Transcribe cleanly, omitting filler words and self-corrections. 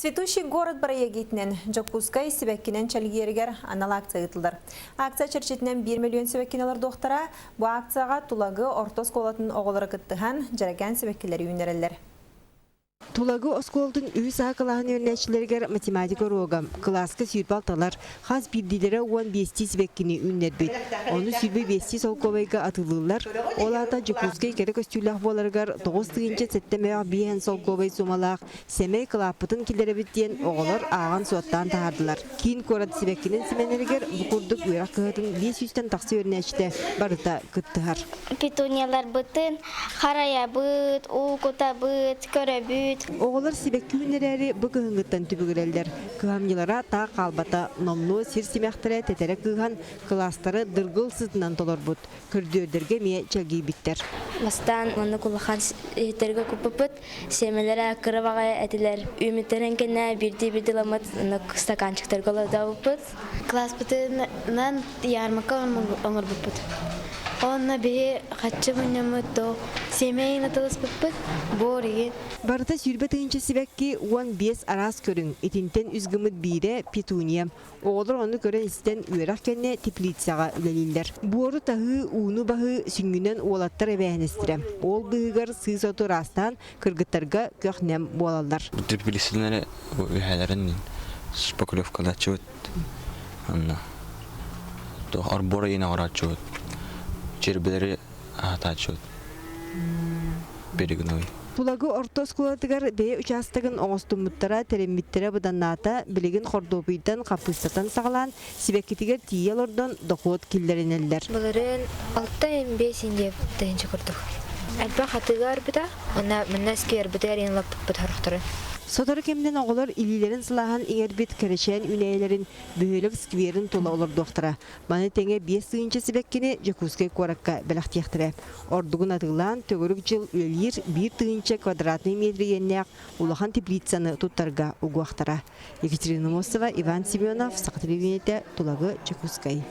Цветущий город Бараягитнен Жокускай сибеккинен чалгиергер анал акция ытылдар. Акция черчетинен 1 миллион сибеккинелер доктора bu акцияга тулагы ортос колатын оголары кыттыхан жараган сибеккилери үнерелер. Тулагы осколдың үйіз ақылағын өрнәшілергер математика рогам, класска сүйірбалталар, қаз бірдилері 15 беккені үннербет. Оны сүйбі 5 солковайға атылылар, оларда жүкізгей керек өстүліғ боларғар 9-ғы сәттемеғ бейін солковай сомалақ, сәмей қылапытын келері біттен оғылар аған суаттан тағардылар. Кейін корат сібеккенен сіменергер бұқырдық өрақ қығытын 500-тен тақсы өрнәшті барыта күттіғар. Петуниялар бұтын, қарая бұт, уқыта бұт, көрі бұт. Оғылар сибеккі үнерәрі бұғығыңғыттан түбігірелдер. Кығамнелара та қалбата номну сир семяқтыры тәтәрі кыған кластары дыргыл сытынан толар бұд. Күрдердерге ме чәлгей біттер. Бастан оны құлақан етерге көпіпіт, семелері қырываға әтілер. Үміттерін кені бірді ламыт стаканчықтар қолада бұпыт. Класс бұтынан ярмақа оңыр бұпыт. Онна бе қатшы бұнямыто семейін атылыс бұппыт бореген. Барыта сүрбе тыынчы сибәкки 15 арас көрің. Итинтен үзгіміт бейре петуниям. Оғылыр оны көрін істен үйерақ кәнне теплицаға үлелілдер. Буору тағы уыну бағы сүңгінен олаттар әбәйіністірем. Ол бұғығар сыз оту растан кыргыттарға көқнем болалар. Теплицалары үйәлерін спокулевкада чөт. Арбора ена орат чөт. Чербелері атачуд берегной. Тулагы ортос кулатыгар бе участагын оңостумуттара тереммиттері бұданната білеген хордобыйдан қапыстатан сағалан сибеккетігер тиелордан доқуот киллеринеллер. Бұларын 6-5 деп тәйінші көрдік. Әлбә қатыгар бұда, мұнна скер бұда әрен лап бұд Сотары кемден оғылар илилерін сылахан еңербет кәрішен үнәйлерін бүйелік скверін тола олар доқтыра. Маны тәңе 5 сүйінші сібәккені Жакускай қоракка бәліқтияқтыры. Ордығын атығылан төгірік жыл үлелер 1 түйінші квадратный метрі еннәқ улахан теплицаны тұттарға ұғуақтыра. Екатерина Мосова, Иван Семенов, Сақатыр Тулагы, Жакускай.